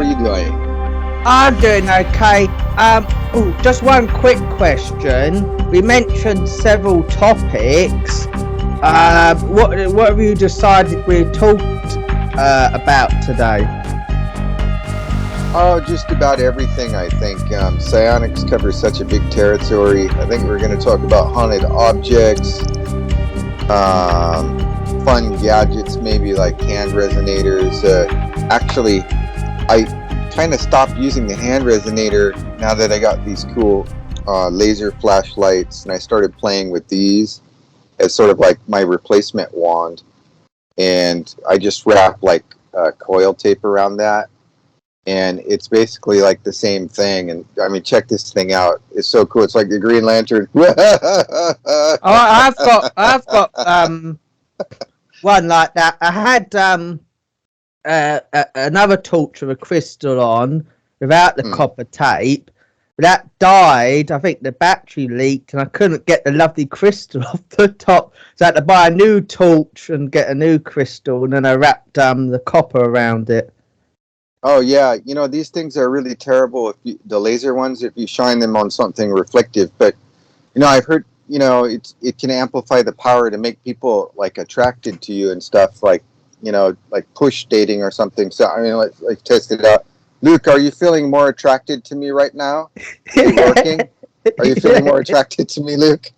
are you doing? I'm doing okay. Just one quick question. We mentioned several topics. What have you decided we talked about today? Oh, just about everything, I think. Psionics covers such a big territory. I think we're going to talk about haunted objects, fun gadgets, maybe like hand resonators. Actually, I kind of stopped using the hand resonator now that I got these cool laser flashlights, and I started playing with these as sort of like my replacement wand. And I just wrap like coil tape around that. And it's basically like the same thing. And I mean, check this thing out. It's so cool. It's like the Green Lantern. Oh, I've got one like that. I had another torch with a crystal on without the copper tape. But that died. I think the battery leaked, and I couldn't get the lovely crystal off the top. So I had to buy a new torch and get a new crystal, and then I wrapped the copper around it. Oh yeah, you know, these things are really terrible. The laser ones, if you shine them on something reflective. But you know, I've heard, you know, it can amplify the power to make people like attracted to you and stuff, like, you know, like push dating or something. So I mean, let's test it out. Luke, are you feeling more attracted to me right now? Are you working? Are you feeling more attracted to me, Luke?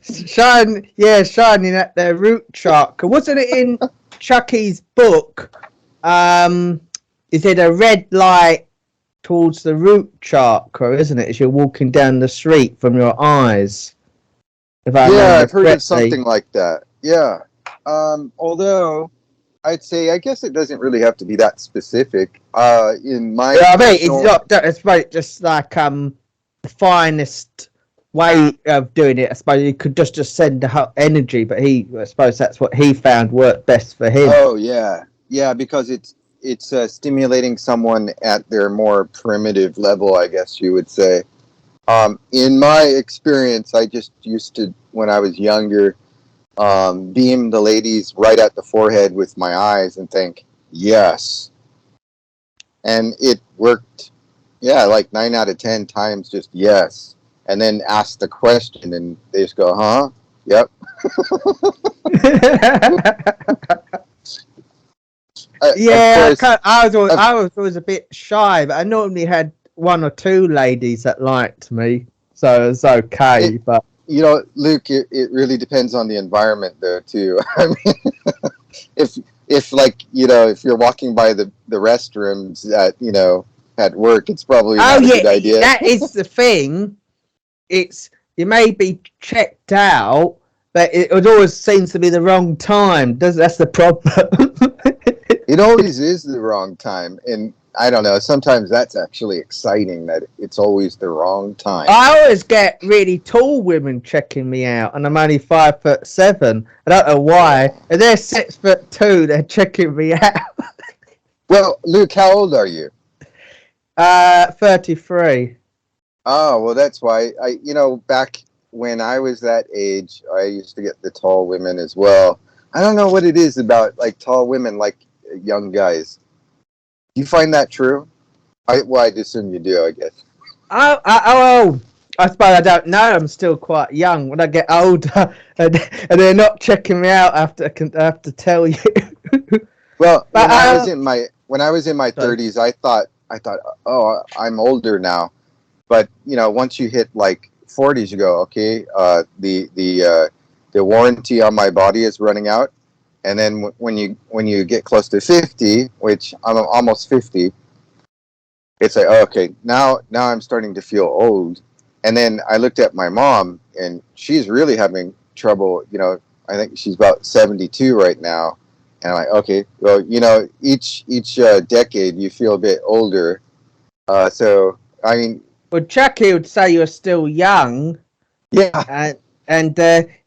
Shining at their root chakra. Wasn't it in Chucky's book? Is it a red light towards the root chakra, isn't it, as you're walking down the street from your eyes? I've heard of something like that. Yeah. Although I'd say, I guess it doesn't really have to be that specific. In my it's just like the finest way of doing it. I suppose you could just send the energy, but I suppose that's what he found worked best for him. Oh yeah. Yeah, because it's stimulating someone at their more primitive level, I guess you would say. In my experience, I just used to, when I was younger, beam the ladies right at the forehead with my eyes and think, yes. And it worked, like 9 out of 10 times, just yes. And then ask the question, and they just go, huh? Yep. I was always a bit shy, but I normally had 1 or 2 ladies that liked me, so it was okay. But you know, Luke, it really depends on the environment, though, too. I mean, if like, you know, if you're walking by the restrooms at, you know, at work, it's probably not a good idea. That is the thing. You may be checked out, but it always seems to be the wrong time. That's the problem. It always is the wrong time, and I don't know, sometimes that's actually exciting that it's always the wrong time. I always get really tall women checking me out, and I'm only 5'7". I don't know why. If they're 6'2", they're checking me out. Well, Luke, how old are you? 33. Oh, well, that's why. Back when I was that age, I used to get the tall women as well. I don't know what it is about like tall women, like young guys. Do you find that true? I'd assume you do, I guess. I suppose I don't know. I'm still quite young. When I get older and they're not checking me out, I have to tell you. Well, when I was in my 30s, I thought, oh, I'm older now. But you know, once you hit like 40s, you go, okay, the warranty on my body is running out. And then when you get close to 50, which I'm almost 50, it's like, oh, okay, now I'm starting to feel old. And then I looked at my mom, and she's really having trouble. You know, I think she's about 72 right now. And I'm like, okay, well, you know, each decade you feel a bit older. So I mean, well, Chucky would say you're still young. Yeah, and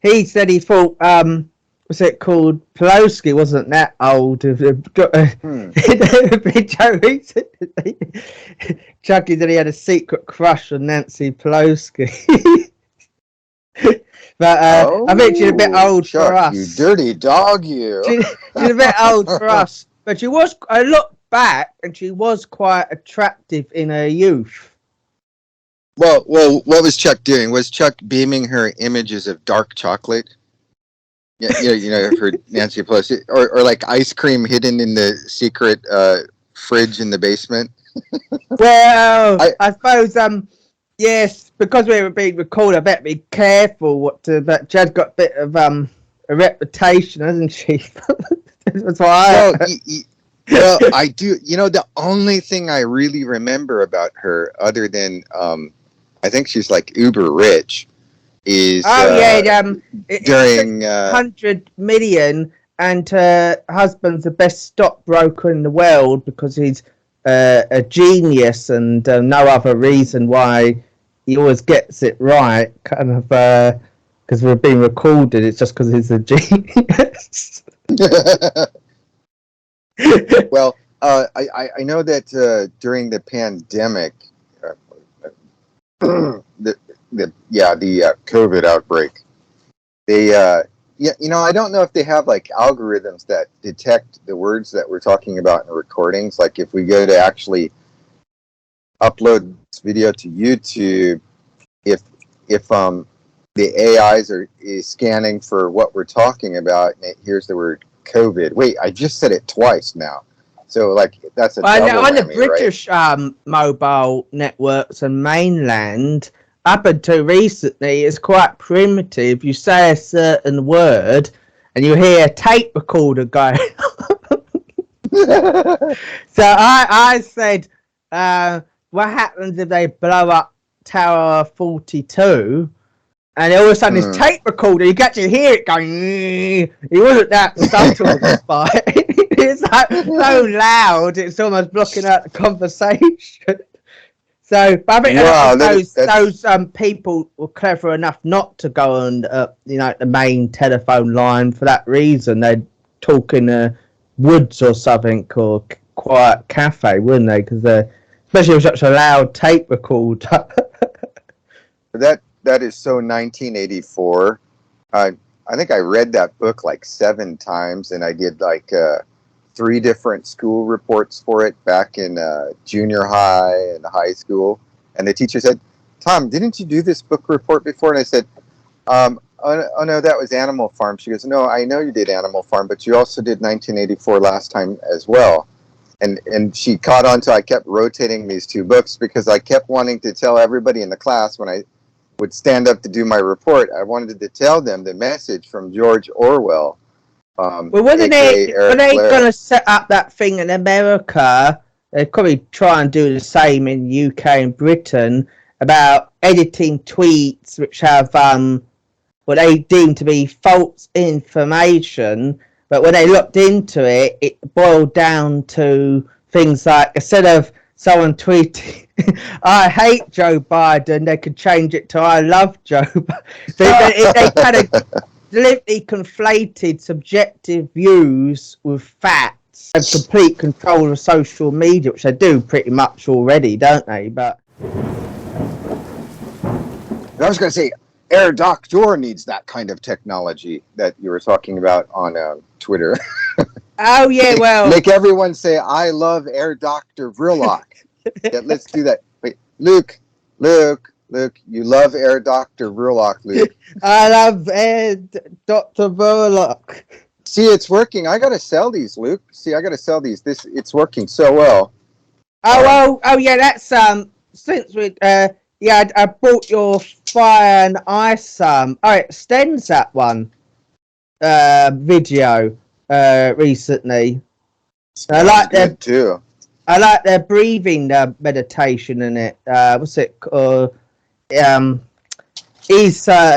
he said he thought. What's it called? Pelosi wasn't that old. Chucky said he had a secret crush on Nancy Pelosi. But I think she's a bit old Chuck, for us. You dirty dog, you. She's a bit old for us. But she was a lot back, and she was quite attractive in her youth. Well, what was Chuck doing? Was Chuck beaming her images of dark chocolate? Yeah, for Nancy Pelosi, or like ice cream hidden in the secret fridge in the basement. Well, I suppose yes, because we were being recorded, I better be careful what to. But Jad's got a bit of a reputation, hasn't she? That's why. Well, I do. The only thing I really remember about her, other than I think she's like uber rich, is during 100 million, and her husband's the best stockbroker in the world because he's a genius, and no other reason why he always gets it right. Kind of because we're being recorded. It's just because he's a genius. Well, I know that during the pandemic, the COVID outbreak, they I don't know if they have like algorithms that detect the words that we're talking about in the recordings. Like if we go to actually upload this video to YouTube, if the AIs is scanning for what we're talking about and it hears the word COVID. Wait, I just said it twice now. So like that's a double on the whammy, British right? Mobile networks and mainland, up until recently, it's quite primitive. You say a certain word, and you hear a tape recorder going. So I said, what happens if they blow up Tower 42? And all of a sudden, this tape recorder, you get to hear it going. He wasn't that subtle, but it's like so loud, it's almost blocking out the conversation. So, but I think those people were clever enough not to go on, the main telephone line for that reason. They'd talk in the woods or something, or quiet cafe, wouldn't they? Because especially with such a loud tape recorder. That is so 1984. I think I read that book like 7 times, and I did like 3 different school reports for it back in junior high and high school. And the teacher said, "Tom, didn't you do this book report before?" And I said, "Oh no, that was Animal Farm." She goes, "No, I know you did Animal Farm, but you also did 1984 last time as well." And she caught on to I kept rotating these 2 books because I kept wanting to tell everybody in the class when I would stand up to do my report, I wanted to tell them the message from George Orwell. Well, when they going to set up that thing in America, they'd probably try and do the same in UK and Britain about editing tweets which have what they deem to be false information. But when they looked into it, it boiled down to things like, instead of someone tweeting, "I hate Joe Biden," they could change it to "I love Joe Biden." They kind of deliberately conflated subjective views with facts and complete control of social media, which they do pretty much already, don't they? But I was going to say, Air Doctor needs that kind of technology that you were talking about on Twitter. Oh yeah, well, make everyone say, "I love Air Dr. Vrilock." Yeah, let's do that. Wait, Luke, you love Air Dr. Vrilock, Luke. I love Air Dr. Vrilock. See, it's working. I gotta sell these, Luke. It's working so well. Oh yeah, that's since we I bought your Fire and Ice it extends that one video recently. I like that too. I like their breathing meditation in it. What's it called? Isa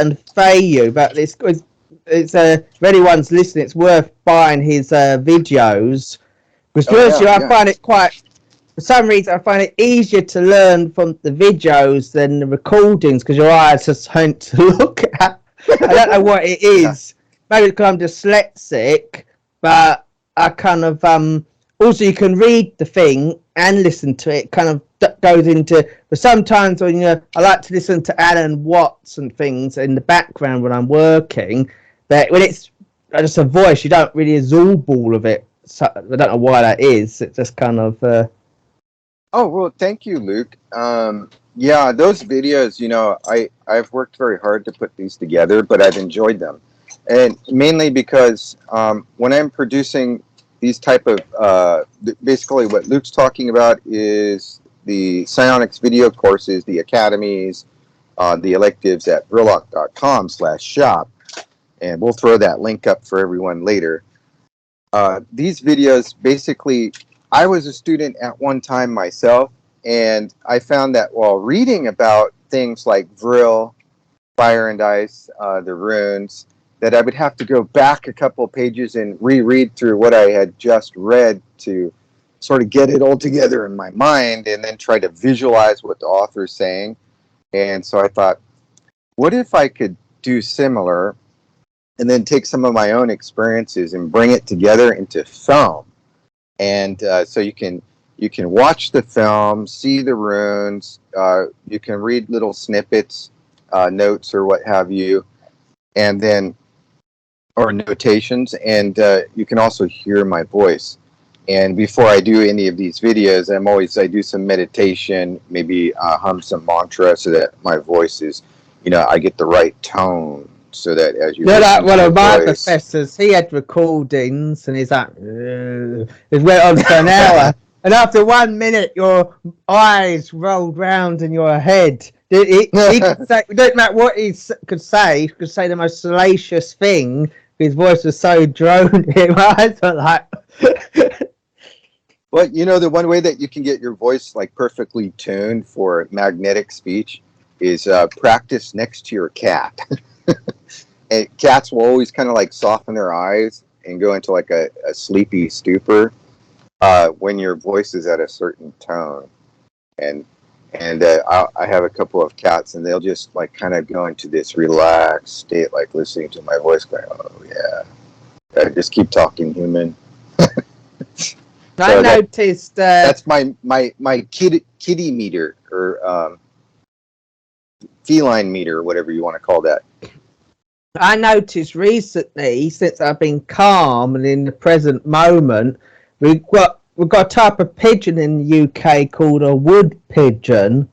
and Fayu. But it's if anyone's listening, it's worth buying his videos. Because I find it quite, for some reason, I find it easier to learn from the videos than the recordings because your eyes are something to look at. I don't know what it is. Maybe because I'm dyslexic, but I kind of also you can read the thing and listen to it. Kind of goes into. But sometimes when I like to listen to Alan Watts and things in the background when I'm working. But when it's just a voice, you don't really absorb all of it. So, I don't know why that is. It's just kind of. Oh, well, thank you, Luke. Yeah, those videos, I've worked very hard to put these together, but I've enjoyed them. And mainly because when I'm producing these type of, basically what Luke's talking about is the psionics video courses, the academies, the electives at Vrilock.com/shop. And we'll throw that link up for everyone later. These videos, basically, I was a student at one time myself, and I found that while reading about things like Vril, Fire and Ice, the runes, that I would have to go back a couple of pages and reread through what I had just read to sort of get it all together in my mind and then try to visualize what the author's saying. And so I thought, what if I could do similar and then take some of my own experiences and bring it together into film? And so you can watch the film, see the runes, you can read little snippets, notes or what have you, and then or notations, and you can also hear my voice. And before I do any of these videos, I do some meditation, maybe hum some mantra so that my voice is, I get the right tone. So that as you like one of my professors, he had recordings, and he's like, it went on for an hour, and after 1 minute, your eyes rolled round in your head. He could say, it don't matter what he could say the most salacious thing. His voice was so droning. My eyes were like. Well, the one way that you can get your voice like perfectly tuned for magnetic speech is practice next to your cat. And cats will always kind of like soften their eyes and go into like a sleepy stupor when your voice is at a certain tone. And I have a couple of cats, and they'll just like kind of go into this relaxed state, like listening to my voice, going, "Oh yeah, just keep talking, human." I noticed that's my kitty meter or feline meter, whatever you want to call that. I noticed recently, since I've been calm and in the present moment, we've got a type of pigeon in the UK called a wood pigeon,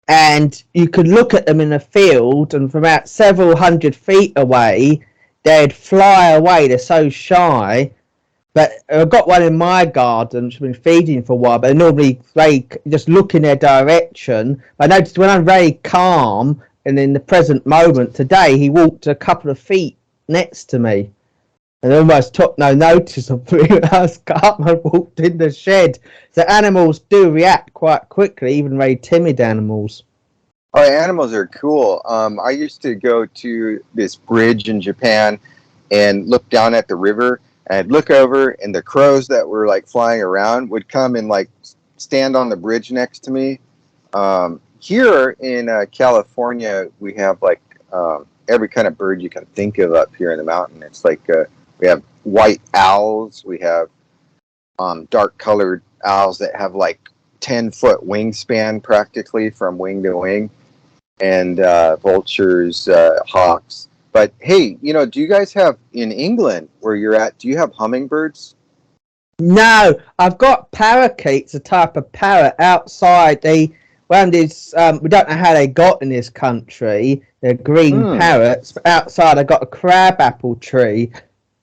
and you could look at them in a field, and from about several hundred feet away, they'd fly away. They're so shy. But I've got one in my garden, which I've been feeding for a while, but normally they just look in their direction. I noticed when I'm very calm and in the present moment today, he walked a couple of feet next to me and almost took no notice of me. I was calm and walked in the shed. So animals do react quite quickly, even very timid animals. Oh, animals are cool. I used to go to this bridge in Japan and look down at the river. And I'd look over, and the crows that were like flying around would come and like stand on the bridge next to me. Here in California, we have like every kind of bird you can think of up here in the mountain. It's like we have white owls, we have dark-colored owls that have like 10-foot wingspan practically from wing to wing, and vultures, hawks. But hey, do you guys have in England where you're at? Do you have hummingbirds? No, I've got parakeets, a type of parrot outside. We don't know how they got in this country. They're green parrots. But outside, I got a crabapple tree,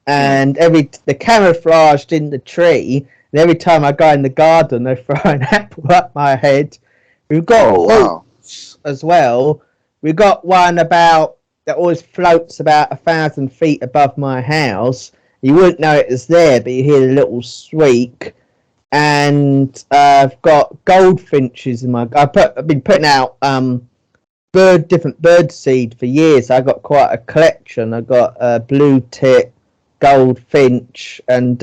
and the camouflaged in the tree. And every time I go in the garden, they throw an apple at my head. We've got hawks as well. We got one that always floats about 1,000 feet above my house. You wouldn't know it was there, but you hear the little squeak. And I've got goldfinches in I've been putting out different bird seed for years. I got quite a collection. I got blue tit, goldfinch, and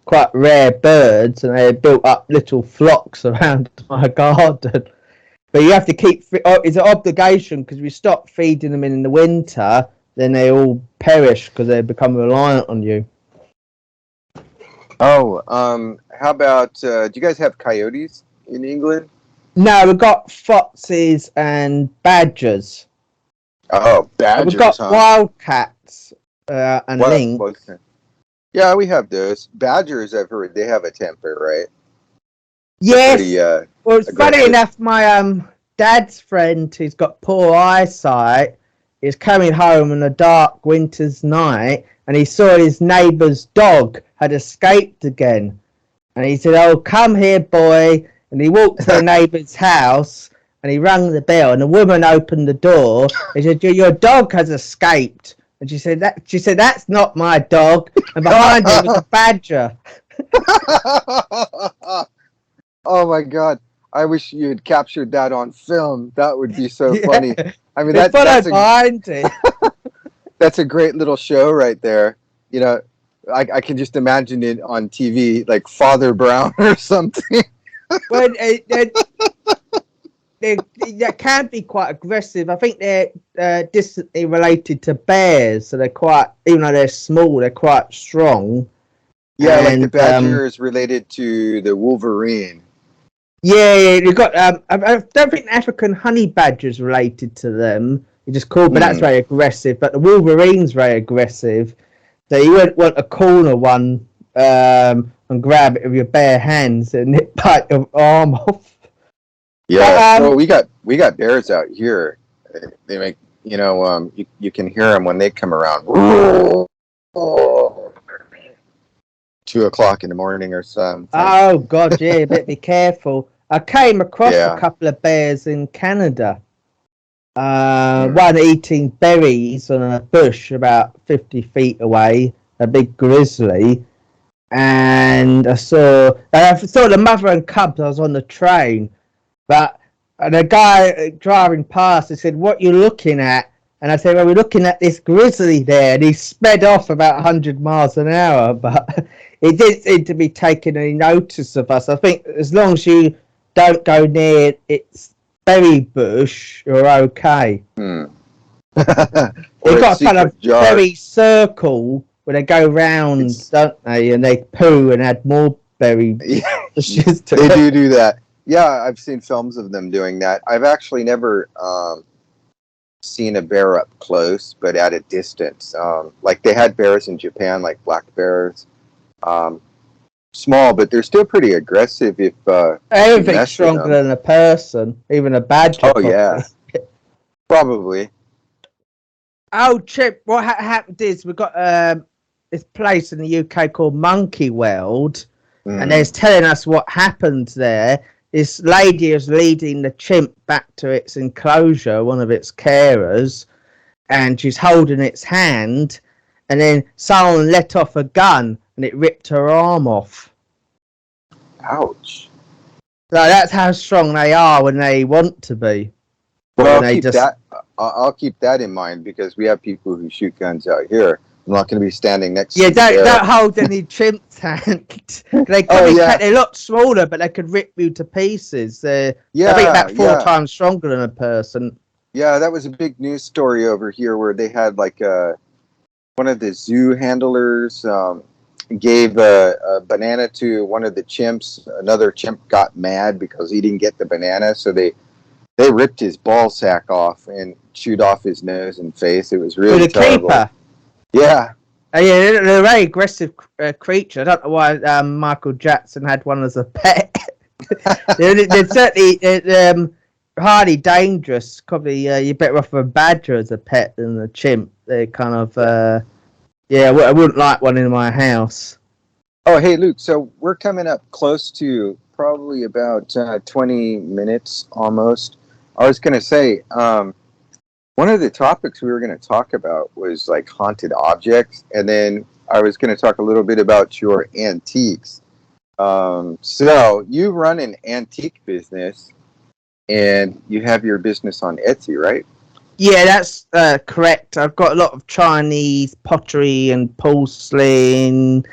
quite rare birds, and they built up little flocks around my garden. But you have to it's an obligation, because if you stop feeding them in the winter, then they all perish because they become reliant on you. Oh, how about, do you guys have coyotes in England? No, we've got foxes and badgers. Oh, badgers, we've got wildcats and lynx. Yeah, we have those. Badgers, I've heard, they have a temper, right? Yes. Pretty Well, it's funny aggressive. enough, my dad's friend who's got poor eyesight is coming home on a dark winter's night, and he saw his neighbour's dog had escaped again. And he said, "Oh, come here, boy." And he walked to their neighbour's house, and he rang the bell, and the woman opened the door. He said, "Your dog has escaped." And she said, "That's not my dog." And behind him was a badger. Oh my God. I wish you had captured that on film. That would be so Yeah. funny. I mean, They followed behind it. that's a great little show right there. You know, I can just imagine it on TV, like Father Brown or something. Well, they can be quite aggressive. I think they're distantly related to bears, so they're quite, even though they're small, they're quite strong. Yeah, like the badger is related to the wolverine. Yeah, you've got. I don't think the African honey badger is related to them. You just called, but that's very aggressive. But the wolverine's very aggressive, so you wouldn't want to corner one and grab it with your bare hands and it bite your arm off. Yeah, well, we got bears out here. They make, you can hear them when they come around. 2:00 in the morning or something. Oh God, yeah, you better be careful. I came across a couple of bears in Canada. One eating berries on a bush about 50 feet away, a big grizzly. And I saw the mother and cubs. I was on the train, and a guy driving past, he said, "What you looking at?" And I said, "Well, we're looking at this grizzly there." And he sped off about 100 miles an hour, but he didn't seem to be taking any notice of us. I think as long as you don't go near its berry bush, you're okay. They've got a kind of berry circle where they go round, don't they? And they poo and add more berry bushes to it. They do that. Yeah, I've seen films of them doing that. I've actually never seen a bear up close, but at a distance. Like they had bears in Japan, like black bears. Small, but they're still pretty aggressive. If anything's stronger than a person, even a badger. Oh yeah, probably. Oh, Chip, what happened is we've got this place in the UK called Monkey World, and they're telling us what happened there. This lady is leading the chimp back to its enclosure, one of its carers, and she's holding its hand, and then someone let off a gun and it ripped her arm off. Ouch. So that's how strong they are when they want to be. Well, I'll keep that in mind because we have people who shoot guns out here. I'm not going to be standing next to don't hold any chimp's hand. They're a lot smaller, but they could rip you to pieces. I think about 4 times stronger than a person. Yeah, that was a big news story over here where they had like one of the zoo handlers gave a banana to one of the chimps. Another chimp got mad because he didn't get the banana, so they ripped his ball sack off and chewed off his nose and face. It was really terrible. Keeper. Yeah. They're a very aggressive creature. I don't know why Michael Jackson had one as a pet. they're certainly highly dangerous. Probably you're better off with a badger as a pet than a chimp. They're kind of, I wouldn't like one in my house. Oh, hey, Luke. So we're coming up close to probably about 20 minutes almost. I was going to say, one of the topics we were going to talk about was like haunted objects. And then I was going to talk a little bit about your antiques. So you run an antique business and you have your business on Etsy, right? Yeah, that's correct. I've got a lot of Chinese pottery and porcelain.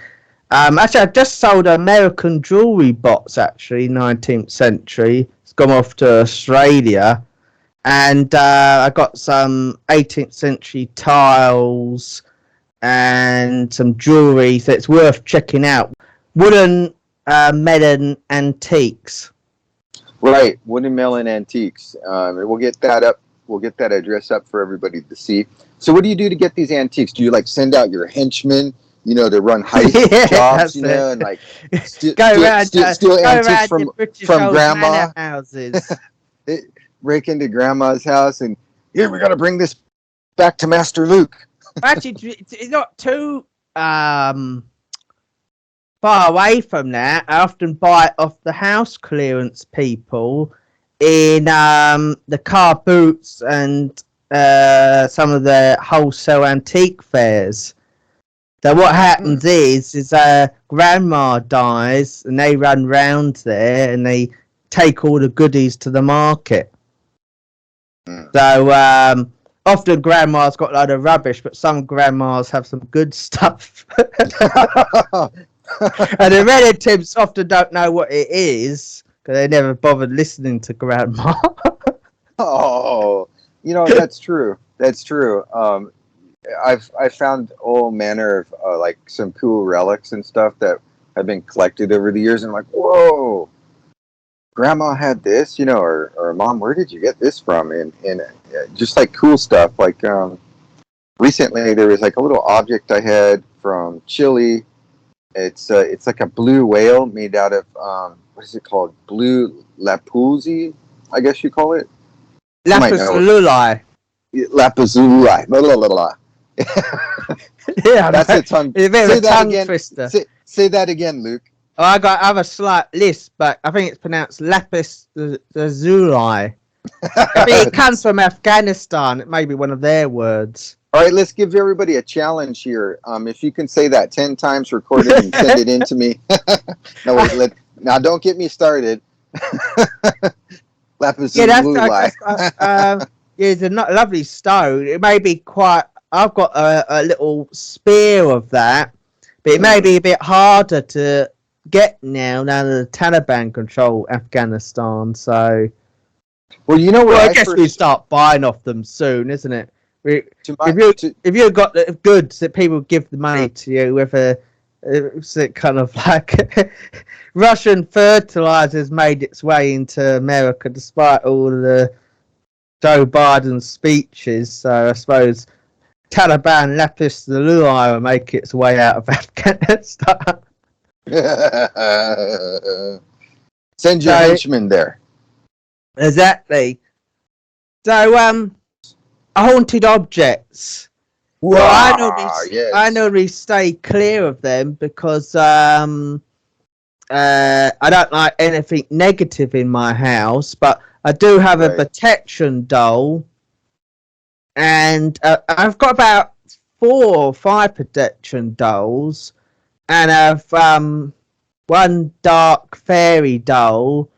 Actually, I just sold an American jewellery box, actually, 19th century. It's gone off to Australia. And I got some 18th century tiles and some jewellery, so it's worth checking out. Wooden melon antiques. Right, wooden melon antiques. We'll get that up. We'll get that address up for everybody to see. So what do you do to get these antiques? Do you like send out your henchmen to run heist jobs, and like steal antiques from grandma. Houses. Break into grandma's house and here we got to bring this back to Master Luke. Actually, it's not too far away from that. I often buy it off the house clearance people in the car boots and some of the wholesale antique fairs. So what happens is grandma dies and they run round there and they take all the goodies to the market. So often grandma's got a lot of rubbish, but some grandmas have some good stuff. And the relatives often don't know what it is because they never bothered listening to grandma. Oh, that's true. That's true. I've found all manner of like some cool relics and stuff that have been collected over the years, and I'm like, whoa, grandma had this, or mom, where did you get this from? And just like cool stuff. Like recently, there was like a little object I had from Chile. It's like a blue whale made out of what is it called? Blue lapuzzi, I guess you call it. Lapis lazuli. Lapis lazuli. Blah, blah, blah, blah. Yeah, that's a tongue. It's a bit of a tongue twister. Say that again, Luke. Oh, I have a slight lisp, but I think it's pronounced lapis lazuli. I think it comes from Afghanistan. It may be one of their words. All right, let's give everybody a challenge here. If you can say that 10 times, record it and send it in to me. No, wait, now don't get me started. Lapis lazuli. It's a lovely stone. It may be quite. I've got a little spear of that, but it may be a bit harder to get now that the Taliban control Afghanistan. So, well, I guess we start buying off them soon, isn't it? If you've got the goods that people give the money to you, whether it's kind of like Russian fertilizers made its way into America despite all the Joe Biden speeches, so I suppose Taliban lapis lazuli will make its way out of Afghanistan. Send your henchmen there. Exactly. So, haunted objects. Wow, well, I normally stay clear of them because I don't like anything negative in my house, but I do have a protection doll, and I've got about 4 or 5 protection dolls, and I've one dark fairy doll,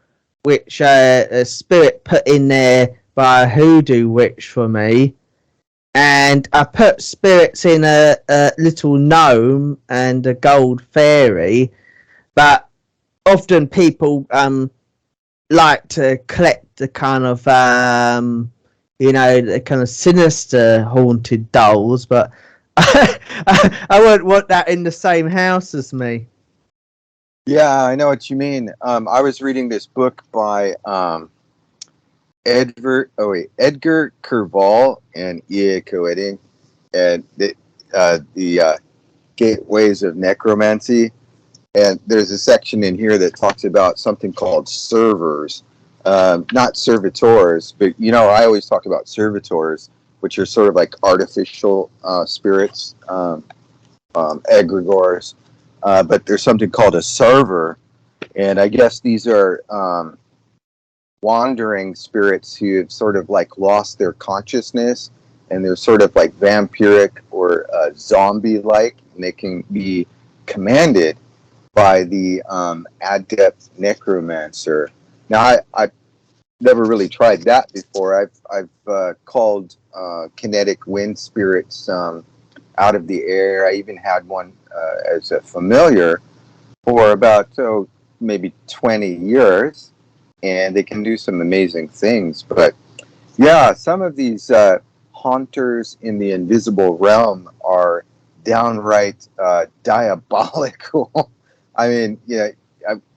which a spirit put in there by a hoodoo witch for me, and I put spirits in a little gnome and a gold fairy, but often people like to collect the kind of the kind of sinister haunted dolls, but I wouldn't want that in the same house as me. Yeah, I know what you mean. I was reading this book by Edgar Kerval and E.A. Coedding, and the Gateways of Necromancy. And there's a section in here that talks about something called servers, not servitors, but I always talk about servitors, which are sort of like artificial spirits, egregores. But there's something called a server, and I guess these are wandering spirits who have sort of like lost their consciousness, and they're sort of like vampiric or zombie-like, and they can be commanded by the adept necromancer. Now, I've never really tried that before. I've called kinetic wind spirits out of the air. I even had one as a familiar for about maybe 20 years, and they can do some amazing things. But yeah, some of these haunters in the invisible realm are downright diabolical. I mean,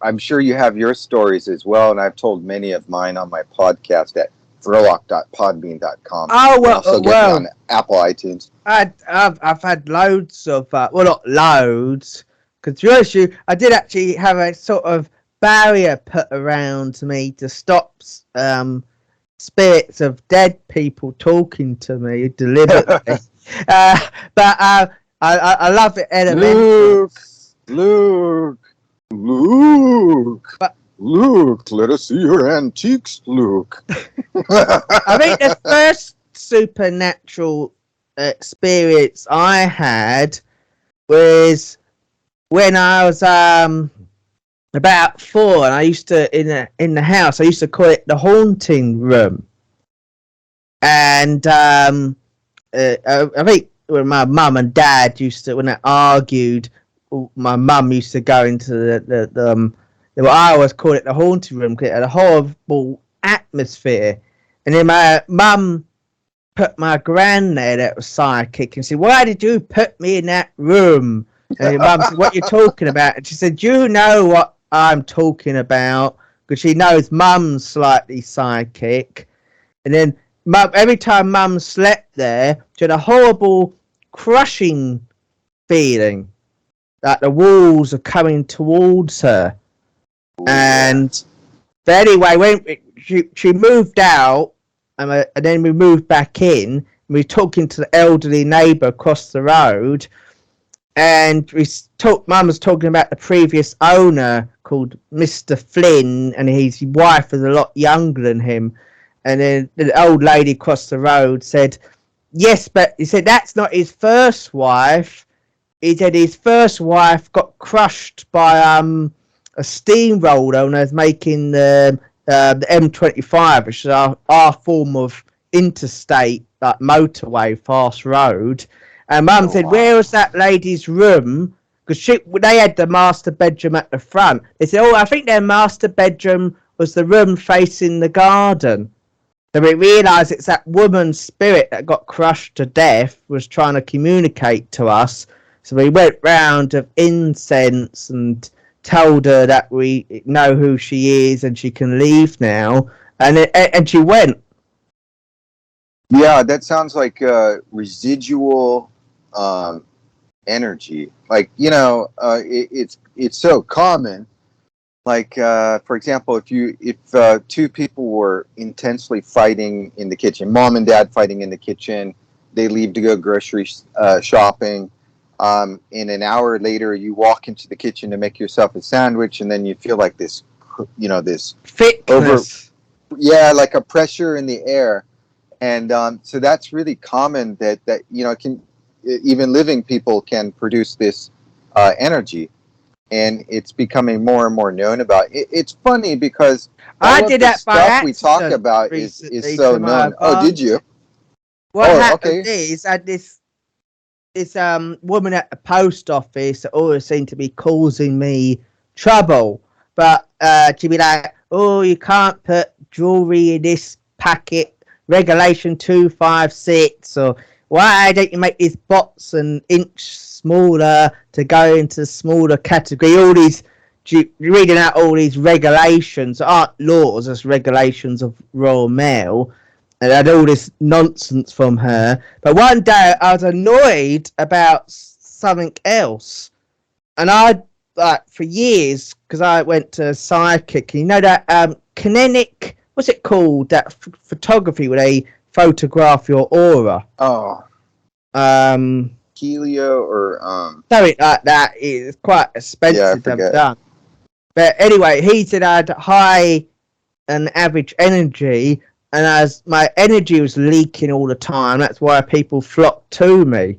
I'm sure you have your stories as well, and I've told many of mine on my podcast at Vrilock.podbean.com. Oh, well, also get me on Apple iTunes. I've had loads of, well, not loads, because to be honest with you, I did actually have a sort of barrier put around me to stop spirits of dead people talking to me deliberately. But I love it. Luke, let us see your antiques, Luke. I think the first supernatural experience I had was when I was about 4, and I used to in the house. I used to call it the haunting room, and I think when my mum and dad when they argued, my mum used to go into the what I always call it the haunting room because it had a horrible atmosphere. And then my mum put my gran there that was psychic and said, "Why did you put me in that room?" And your mum said, "What are you talking about?" And she said, "Do you know what I'm talking about?" Because she knows mum's slightly psychic. And then every time mum slept there, she had a horrible crushing feeling that the walls are coming towards her. And but anyway, when she moved out, and then we moved back in, and we were talking to the elderly neighbour across the road, and Mum was talking about the previous owner called Mr. Flynn, and his wife was a lot younger than him. And then the old lady across the road said, "Yes, but," he said, "that's not his first wife." He said his first wife got crushed by a steamroller when I was making the M25, which is our form of interstate, like motorway, fast road. And Mum said, "Where was that lady's room?" Because they had the master bedroom at the front. They said, "Oh, I think their master bedroom was the room facing the garden." So we realised it's that woman's spirit that got crushed to death was trying to communicate to us. So we went round of incense and told her that we know who she is and she can leave now, and she went. Yeah, that sounds like residual energy. Like, it's so common. Like, for example, if two people were intensely fighting in the kitchen, mom and dad fighting in the kitchen, they leave to go grocery shopping. In an hour later, you walk into the kitchen to make yourself a sandwich, and then you feel like this, this thickness. Like a pressure in the air, and so that's really common. That can even living people can produce this energy, and it's becoming more and more known about. It's funny because I did that by accident. Stuff we talk about is so known. Oh, did you? What happened is I had this woman at the post office that always seemed to be causing me trouble, but she'd be like, "Oh, you can't put jewelry in this packet, regulation 256, or why don't you make these bots an inch smaller to go into smaller category?" All these, reading out all these regulations aren't laws, as regulations of Royal Mail. And I had all this nonsense from her. But one day I was annoyed about something else. And for years, because I went to psychic, you know that kinetic, what's it called? That photography where they photograph your aura. Oh. Helio or something like that. It's quite expensive to have done. But anyway, he said I had high and average energy. And as my energy was leaking all the time, that's why people flocked to me.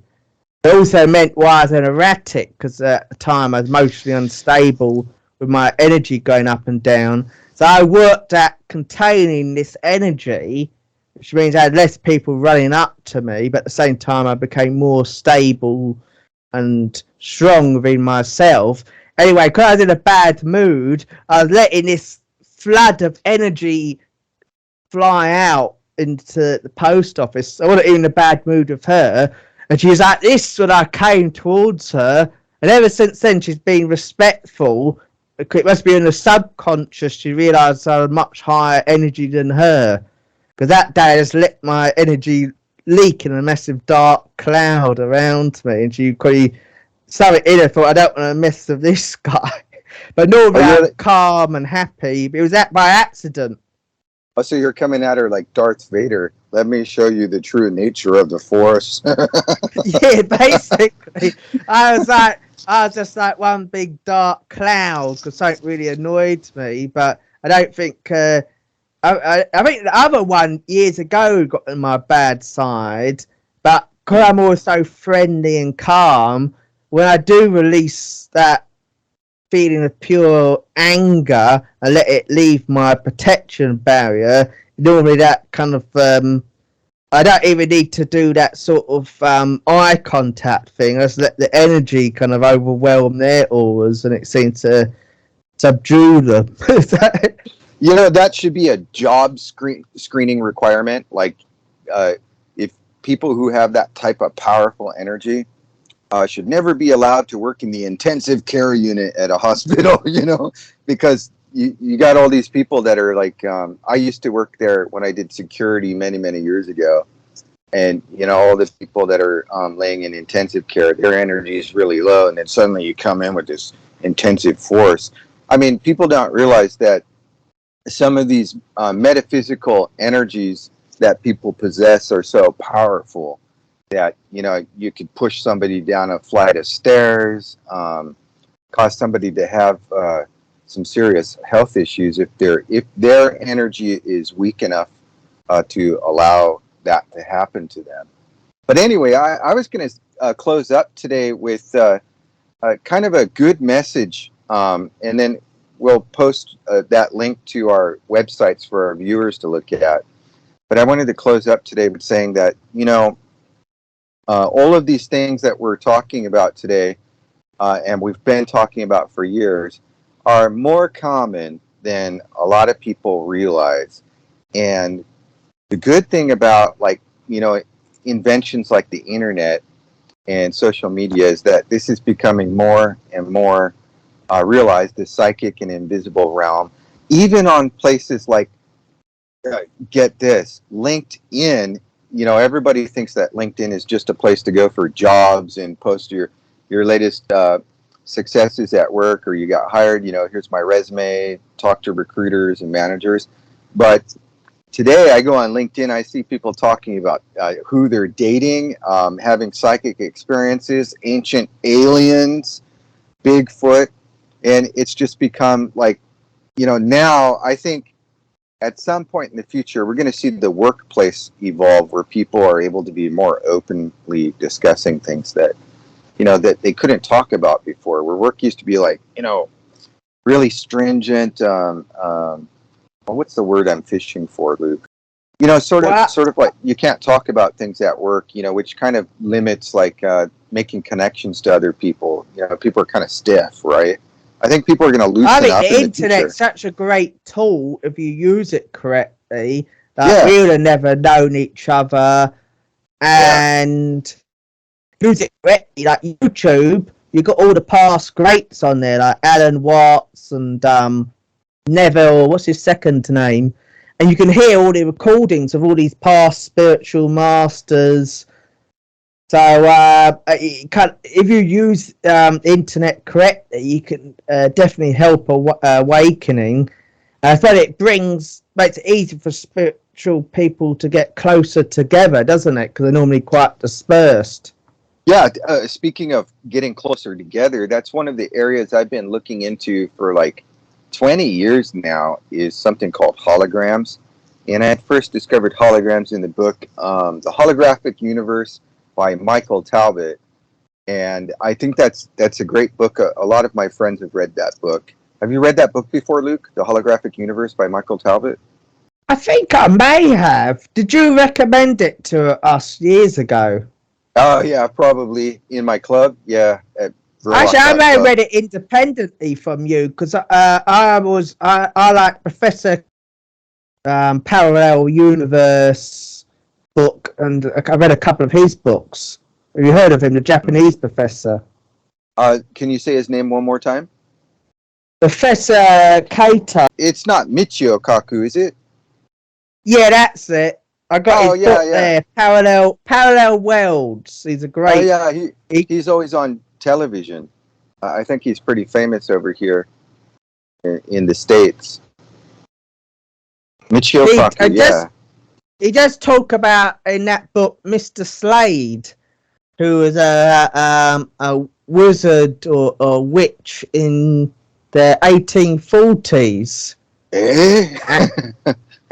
It also meant why I was an erratic, because at the time I was mostly unstable with my energy going up and down. So I worked at containing this energy, which means I had less people running up to me, but at the same time I became more stable and strong within myself. Anyway, because I was in a bad mood, I was letting this flood of energy fly out into the post office. I wasn't in a bad mood with her, and she was like this when I came towards her, and ever since then she's been respectful. It must be in the subconscious she realised I had much higher energy than her. because that day I just let my energy leak in a massive dark cloud around me, and she probably something in her thought, I don't want to mess with this guy. But normally I'm calm and happy, but it was that by accident. Oh, so you're coming at her like Darth Vader. Let me show you the true nature of the Force. Yeah, basically. I was just like one big dark cloud because something really annoyed me. But I don't think. I think the other one years ago got on my bad side. But because I'm also friendly and calm, when I do release that feeling of pure anger and let it leave my protection barrier, normally that kind of I don't even need to do that sort of eye contact thing. I just let the energy kind of overwhelm their auras, and it seems to subdue them. You know, that should be a job screening requirement. Like, if people who have that type of powerful energy should never be allowed to work in the intensive care unit at a hospital, you know, because you got all these people that are like, I used to work there when I did security many, many years ago. And, you know, all the people that are laying in intensive care, their energy is really low. And then suddenly you come in with this intensive force. I mean, people don't realize that some of these metaphysical energies that people possess are so powerful that, you know, you could push somebody down a flight of stairs, cause somebody to have some serious health issues if their energy is weak enough to allow that to happen to them. But anyway, I was going to close up today with kind of a good message, and then we'll post that link to our websites for our viewers to look at. But I wanted to close up today with saying that, you know, all of these things that we're talking about today, and we've been talking about for years, are more common than a lot of people realize. And the good thing about, like, you know, inventions like the internet and social media is that this is becoming more and more realized, the psychic and invisible realm, even on places like, get this, LinkedIn. You know, everybody thinks that LinkedIn is just a place to go for jobs and post your latest successes at work, or you got hired, you know, here's my resume, talk to recruiters and managers. But today I go on LinkedIn, I see people talking about who they're dating, having psychic experiences, ancient aliens, Bigfoot, and it's just become like, you know, now I think at some point in the future, we're going to see the workplace evolve where people are able to be more openly discussing things that, you know, that they couldn't talk about before, where work used to be like, you know, really stringent. What's the word I'm fishing for, Luke? You know, sort of like you can't talk about things at work, you know, which kind of limits like making connections to other people. You know, people are kind of stiff, right? I think people are going to loosen up in the future. The internet's such a great tool if you use it correctly. Like, we would have never known each other, and use it correctly. Like YouTube, you got all the past greats on there, like Alan Watts and Neville. What's his second name? And you can hear all the recordings of all these past spiritual masters. So if you use internet correctly, you can definitely help awakening. But it makes it easy for spiritual people to get closer together, doesn't it? Because they're normally quite dispersed. Yeah, speaking of getting closer together, that's one of the areas I've been looking into for like 20 years now, is something called holograms. And I first discovered holograms in the book, The Holographic Universe by Michael Talbot. And I think that's a great book. A lot of my friends have read that book. Have you read that book before, Luke? The Holographic Universe by Michael Talbot? I think I may have. Did you recommend it to us years ago? Oh, yeah, probably in my club. Yeah. Actually, I may have read it independently from you, because I like Professor Parallel Universe book, and I read a couple of his books. Have you heard of him, the Japanese professor? Can you say his name one more time? Professor Kato. It's not Michio Kaku, is it? Yeah, that's it. I got his book there. Parallel Worlds. He's a great. Oh yeah, he's always on television. I think he's pretty famous over here in the States. Michio Kaku, yeah. He does talk about in that book Mr. Slade, who was a wizard or a witch in the 1840s.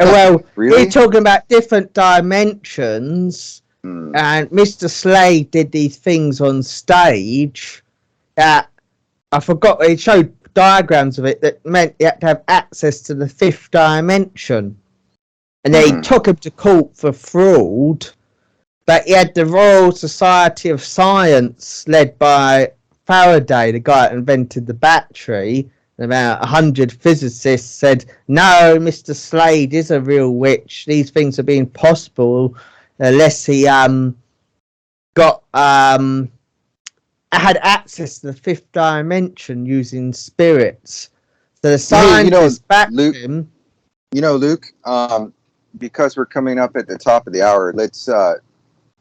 Well, really? we're talking about different dimensions, and Mr. Slade did these things on stage that I forgot. He showed diagrams of it that meant you had to have access to the fifth dimension, and they took him to court for fraud. But he had the Royal Society of Science, led by Faraday, the guy that invented the battery. About 100 physicists said, no, Mr. Slade is a real witch. These things are being possible unless he had access to the fifth dimension using spirits. So the scientists backed him. You know, Luke, because we're coming up at the top of the hour, let's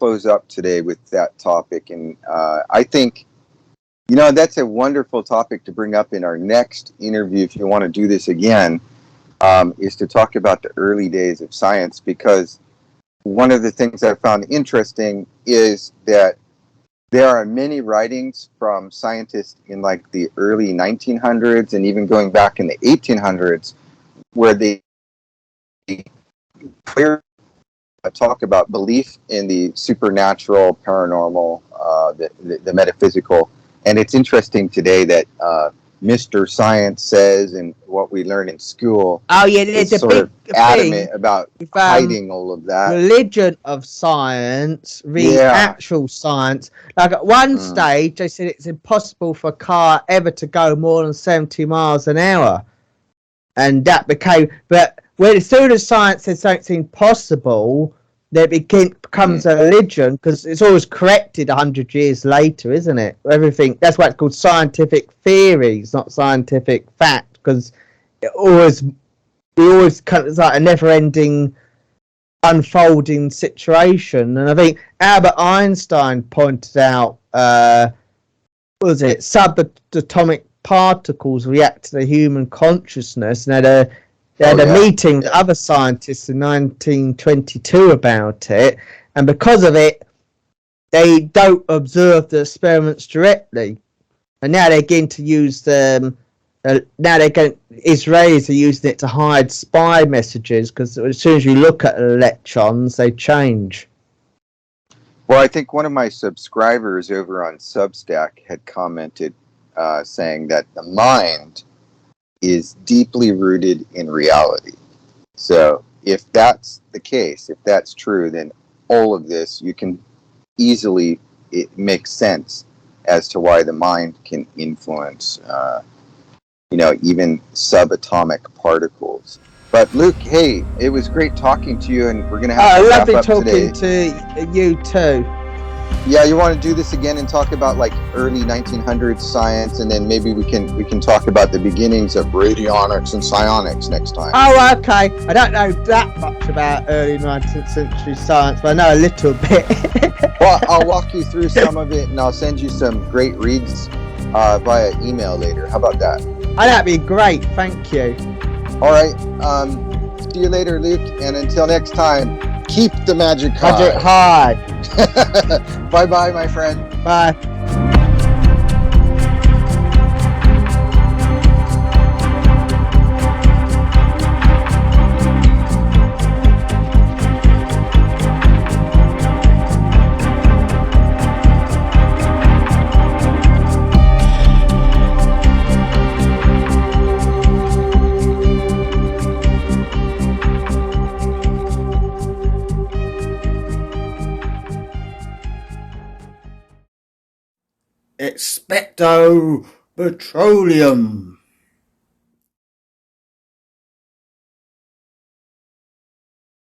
close up today with that topic. And I think, you know, that's a wonderful topic to bring up in our next interview, if you want to do this again, is to talk about the early days of science, because one of the things I found interesting is that there are many writings from scientists in like the early 1900s and even going back in the 1800s where they clearly talk about belief in the supernatural, paranormal, the metaphysical. And it's interesting today that Mr. Science says, and what we learn in school, there's a big adamant about hiding all of that. Religion of science, actual science. Like at one stage, they said it's impossible for a car ever to go more than 70 miles an hour. And that became, but as soon as science said something impossible, that becomes a religion, because it's always corrected 100 years later, isn't it? Everything, that's why it's called scientific theories, not scientific fact, because we always kind of, it's like a never-ending unfolding situation. And I think Albert Einstein pointed out, subatomic particles react to the human consciousness, and they had a meeting with other scientists in 1922 about it, and because of it, they don't observe the experiments directly. And now they're going to use them. Israelis are using it to hide spy messages, because as soon as you look at electrons, they change. Well, I think one of my subscribers over on Substack had commented saying that the mind is deeply rooted in reality. So if that's the case, if that's true, then all of this, you can easily, it makes sense as to why the mind can influence, even subatomic particles. But Luke, hey, it was great talking to you, and we're going to have to wrap up today. Lovely talking to you too. Yeah, you want to do this again and talk about like early 1900s science, and then maybe we can talk about the beginnings of radionics and psionics next time. Oh, okay. I don't know that much about early 19th century science, but I know a little bit. Well, I'll walk you through some of it, and I'll send you some great reads via email later. How about that? Oh, that'd be great. Thank you. All right. See you later, Luke, and until next time, keep the magic high. Bye-bye, my friend. Bye. Expecto Petroleum.